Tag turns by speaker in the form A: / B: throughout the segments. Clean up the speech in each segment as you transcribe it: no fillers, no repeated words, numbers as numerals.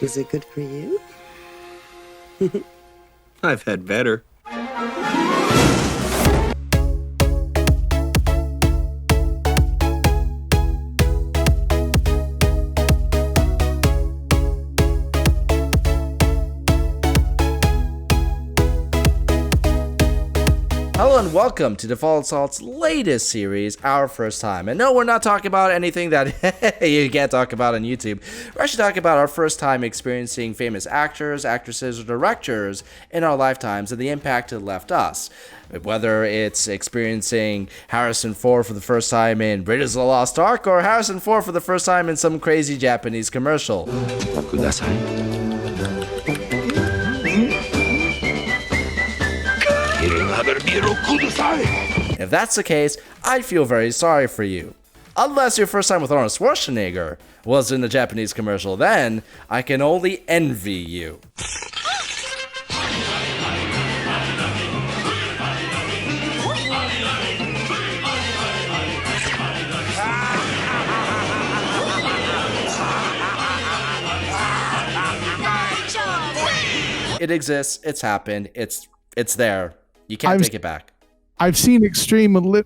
A: Is it good for you?
B: I've had better.
C: Hello and welcome to Default Assault's latest series, Our First Time. And no, we're not talking about anything that you can't talk about on YouTube. We're actually talking about our first time experiencing famous actors, actresses, or directors in our lifetimes and the impact it left us. Whether it's experiencing Harrison Ford for the first time in Raiders of the Lost Ark or Harrison Ford for the first time in some crazy Japanese commercial. If that's the case, I feel very sorry for you. Unless your first time with Arnold Schwarzenegger was in a Japanese commercial, then I can only envy you. It exists, it's happened, it's there. You can't take it back.
D: I've seen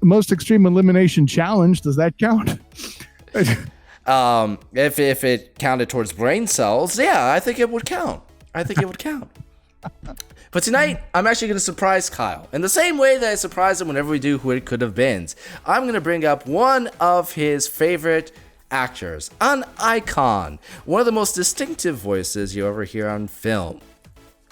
D: most extreme elimination challenge. Does that count?
C: If it counted towards brain cells, yeah, I think it would count. But tonight, I'm actually going to surprise Kyle. In the same way that I surprise him whenever we do Who It Could Have Been, I'm going to bring up one of his favorite actors, an icon, one of the most distinctive voices you ever hear on film,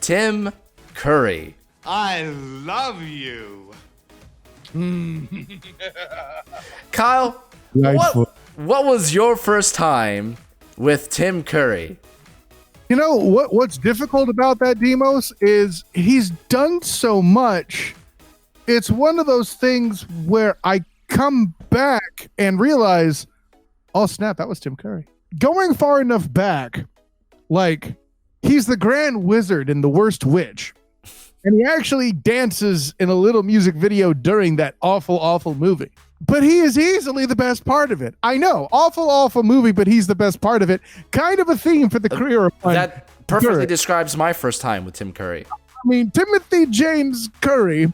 C: Tim Curry.
E: I love you.
C: Kyle, what was your first time with Tim Curry?
D: You know what's difficult about that, Demos, is he's done so much. It's one of those things where I come back and realize, oh snap, that was Tim Curry. Going far enough back, like he's the Grand Wizard in The Worst Witch. And he actually dances in a little music video during that awful movie. But he is easily the best part of it. I know, awful movie, but he's the best part of it. Kind of a theme for the career of
C: that perfectly describes my first time with Tim Curry.
D: I mean, Timothy James Curry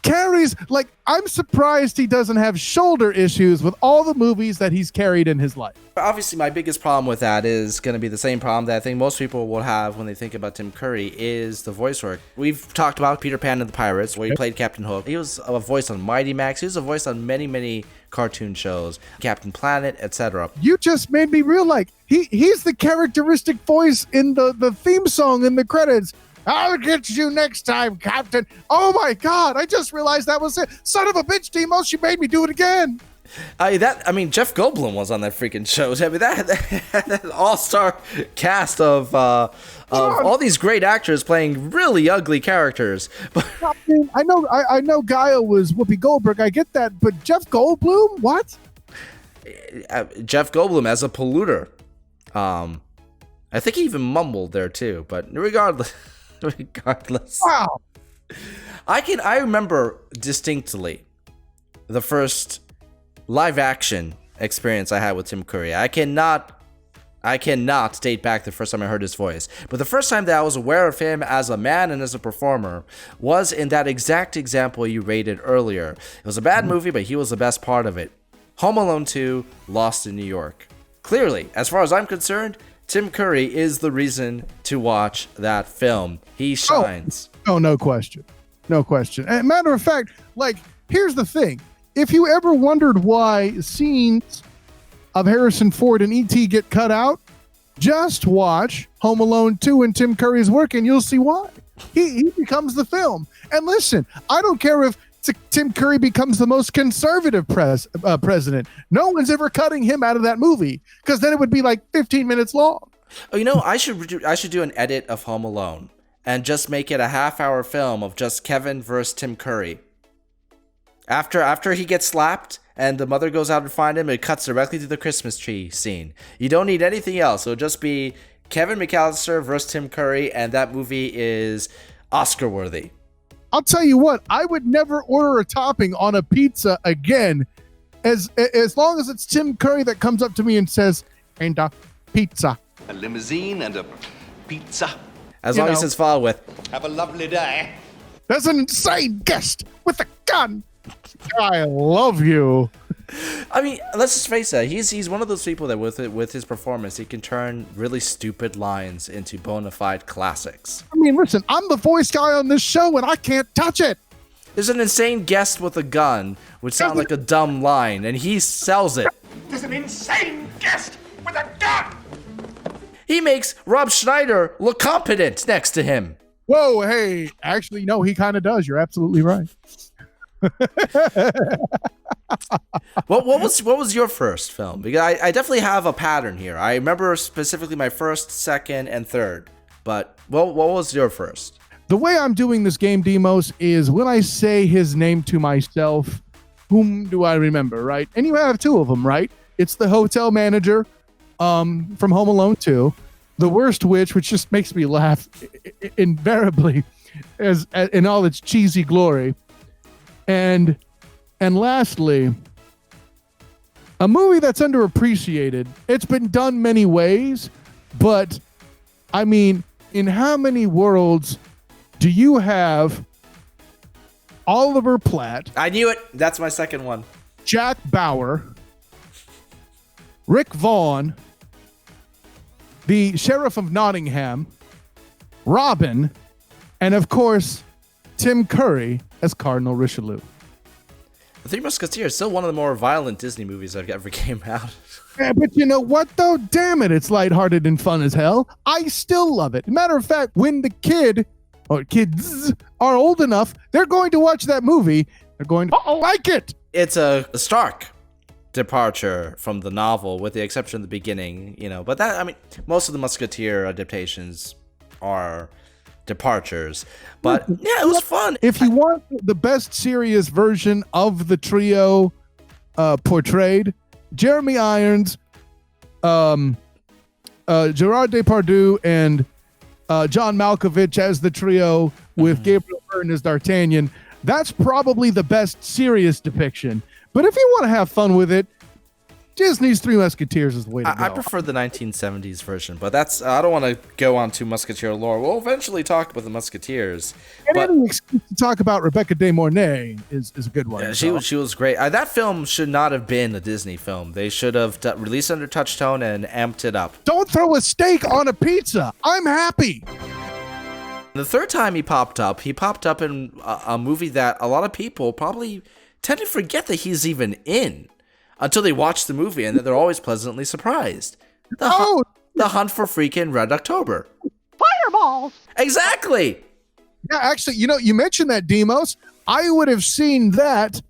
D: carries, like, I'm surprised he doesn't have shoulder issues with all the movies that he's carried in his life.
C: Obviously, my biggest problem with that is going to be the same problem that I think most people will have when they think about Tim Curry is the voice work. We've talked about Peter Pan and the Pirates, where he played Captain Hook. He was a voice on Mighty Max. He was a voice on many cartoon shows, Captain Planet, etc.
D: You just made me realize he's the characteristic voice in the theme song in the credits. I'll get you next time, Captain. Oh my God, I just realized that was it. Son of a bitch, Demos, you made me do it again.
C: Jeff Goldblum was on that freaking show. I mean, that all-star cast of all these great actors playing really ugly characters.
D: I mean, I know Gaia was Whoopi Goldberg. I get that, but Jeff Goldblum, what?
C: Jeff Goldblum as a polluter. I think he even mumbled there too. But regardless.
D: Wow.
C: I remember distinctly the first live action experience I had with Tim Curry. I cannot date back the first time I heard his voice. But the first time that I was aware of him as a man and as a performer was in that exact example you rated earlier. It was a bad movie, but he was the best part of it. Home Alone 2, Lost in New York. Clearly, as far as I'm concerned, Tim Curry is the reason to watch that film. He shines.
D: Oh, no question. No question. And matter of fact, like, here's the thing. If you ever wondered why scenes of Harrison Ford and E.T. get cut out, just watch Home Alone 2 and Tim Curry's work and you'll see why. He becomes the film. And listen, I don't care if Tim Curry becomes the most conservative president. No one's ever cutting him out of that movie because then it would be like 15 minutes long.
C: Oh, you know, I should do an edit of Home Alone and just make it a half-hour film of just Kevin versus Tim Curry. After he gets slapped and the mother goes out to find him, it cuts directly to the Christmas tree scene. You don't need anything else. It'll just be Kevin McAllister versus Tim Curry, and that movie is Oscar-worthy.
D: I'll tell you what, I would never order a topping on a pizza again as long as it's Tim Curry that comes up to me and says, "And a pizza."
E: A limousine and a pizza.
C: As
D: You
C: long as
D: know.
C: it's followed with,
E: Have a lovely day.
D: That's an insane guest with a gun. I love you.
C: I mean, let's just face it. He's one of those people that with his performance, he can turn really stupid lines into bona fide classics.
D: I mean, listen, I'm the voice guy on this show, and I can't touch it.
C: There's an insane guest with a gun, which sounds like a dumb line, and he sells it.
E: There's an insane guest with a gun.
C: He makes Rob Schneider look competent next to him.
D: Whoa, hey, actually, no, he kind of does. You're absolutely right.
C: What was your first film? Because I definitely have a pattern here. I remember specifically my first, second, and third. But what was your first?
D: The way I'm doing this game, Demos, is when I say his name to myself, whom do I remember, right? And you have two of them, right? It's the hotel manager from Home Alone 2, the worst witch, which just makes me laugh invariably as in all its cheesy glory. And lastly, a movie that's underappreciated. It's been done many ways, but I mean, in how many worlds do you have Oliver Platt,
C: I knew it. That's my second one.
D: Jack Bauer, Rick Vaughn, the Sheriff of Nottingham, Robin, and of course, Tim Curry as Cardinal Richelieu?
C: The Three Musketeers is still one of the more violent Disney movies that ever came out.
D: Yeah, but you know what, though? Damn it, it's lighthearted and fun as hell. I still love it. Matter of fact, when the kid or kids are old enough, they're going to watch that movie. They're going to like it.
C: It's a stark departure from the novel, with the exception of the beginning, But that, I mean, most of the Musketeer adaptations are departures. But yeah, it was fun.
D: If you want the best serious version of the trio portrayed, Jeremy Irons, Gerard Depardieu, and John Malkovich as the trio with Gabriel Byrne as D'Artagnan, that's probably the best serious depiction. But if you want to have fun with it, Disney's Three Musketeers is the way to go.
C: I prefer the 1970s version, but that's I don't want to go on to Musketeer lore. We'll eventually talk about the Musketeers.
D: And
C: But
D: any excuse to talk about Rebecca De Mornay is a good one.
C: yeah, she was great. That film should not have been a Disney film. They should have released under Touchstone and amped it up.
D: Don't throw a steak on a pizza. I'm happy.
C: The third time he popped up in a movie that a lot of people probably tend to forget that he's even in until they watch the movie, and then they're always pleasantly surprised. The Hunt for freaking Red October.
A: Fireballs!
C: Exactly.
D: Yeah, actually, you mentioned that, Demos. I would have seen that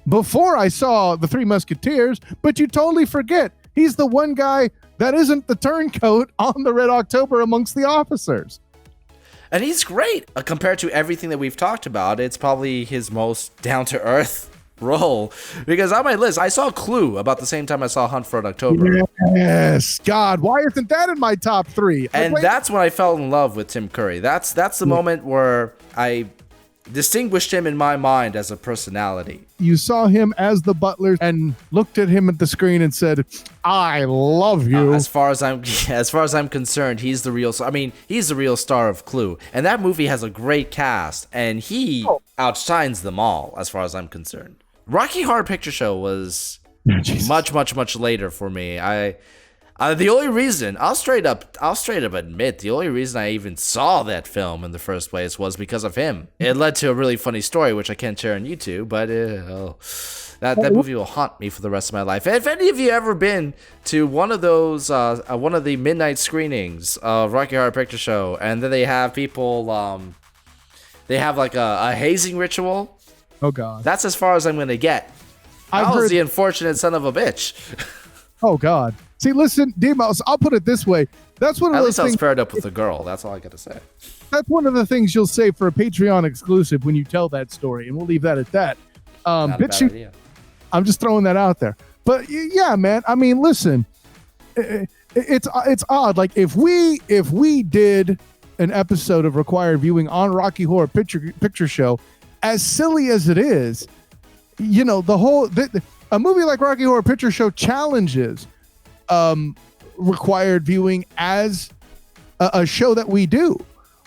D: before I saw the Three Musketeers, but you totally forget. He's the one guy that isn't the turncoat on the Red October amongst the officers.
C: And he's great. Compared to everything that we've talked about, it's probably his most down-to-earth role. Because on my list, I saw Clue about the same time I saw Hunt for Red October.
D: Yes. God, why isn't that in my top three?
C: And that's when I fell in love with Tim Curry. That's the moment where I distinguished him in my mind as a personality.
D: You saw him as the butler and looked at him at the screen and said, "I love you."
C: As far as I'm concerned, he's the real. I mean, he's the real star of Clue, and that movie has a great cast, and he outshines them all, as far as I'm concerned. Rocky Horror Picture Show was much later for me. The only reason I'll straight up admit the only reason I even saw that film in the first place was because of him. It led to a really funny story, which I can't share on YouTube, but that movie will haunt me for the rest of my life. If any of you ever been to one of those, one of the midnight screenings of Rocky Horror Picture Show, and then they have people, they have like a hazing ritual.
D: Oh God,
C: that's as far as I'm gonna get. I was the unfortunate son of a bitch.
D: Oh God. See, listen, Demos, I'll put it this way. That's one of
C: At
D: those
C: least I was
D: things.
C: paired up with a girl. That's all I gotta say.
D: That's one of the things you'll say for a Patreon exclusive when you tell that story, and we'll leave that at that.
C: Not a bad idea.
D: I'm just throwing that out there. But yeah, man. I mean, listen, it's odd. Like if we did an episode of Required Viewing on Rocky Horror Picture Show, as silly as it is, a movie like Rocky Horror Picture Show challenges Required Viewing as a show that we do.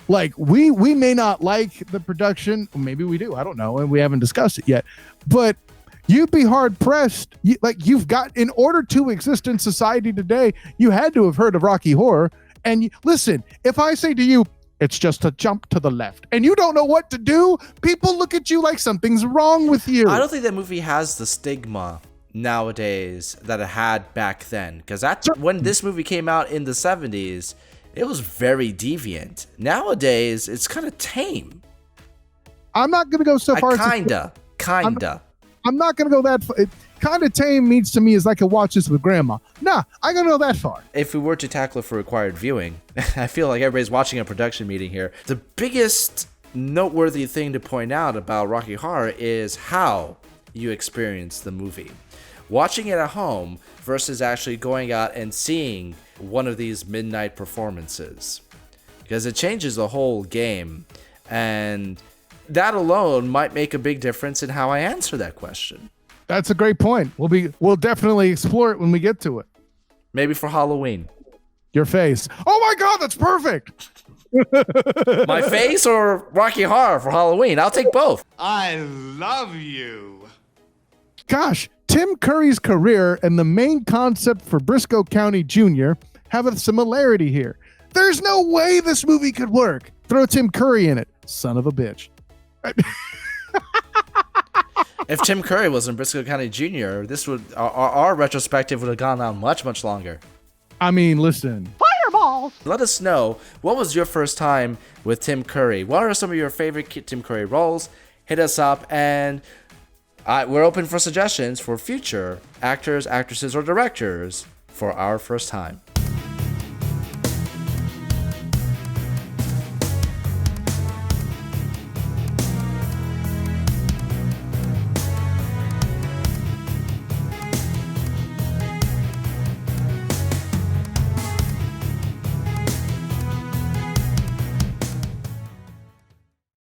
D: Like we may not like the production, or maybe we do, I don't know, and we haven't discussed it yet, but you'd be hard pressed. You've got, in order to exist in society today, you had to have heard of Rocky Horror. And listen, if I say to you, it's just a jump to the left, and you don't know what to do, people look at you like something's wrong with you.
C: I don't think that movie has the stigma nowadays that it had back then, because when this movie came out in the 70s, it was very deviant. Nowadays, it's kind of tame.
D: I'm not going to go so far.
C: Kinda.
D: I'm not going to go that far. Kind of tame means to me is I could watch this with grandma. Nah, I don't go that far.
C: If we were to tackle it for required viewing, I feel like everybody's watching a production meeting here. The biggest noteworthy thing to point out about Rocky Horror is how you experience the movie. Watching it at home versus actually going out and seeing one of these midnight performances. Because it changes the whole game. And that alone might make a big difference in how I answer that question.
D: That's a great point. We'll definitely explore it when we get to it.
C: Maybe for Halloween.
D: Your face. Oh my God, that's perfect.
C: My face or Rocky Horror for Halloween? I'll take both.
E: I love you.
D: Gosh, Tim Curry's career and the main concept for Briscoe County Jr. have a similarity here. There's no way this movie could work. Throw Tim Curry in it. Son of a bitch.
C: If Tim Curry was in Briscoe County Jr., this would our retrospective would have gone on much, much longer.
D: I mean, listen. Fireballs!
C: Let us know, what was your first time with Tim Curry? What are some of your favorite Tim Curry roles? Hit us up, and we're open for suggestions for future actors, actresses, or directors for our first time.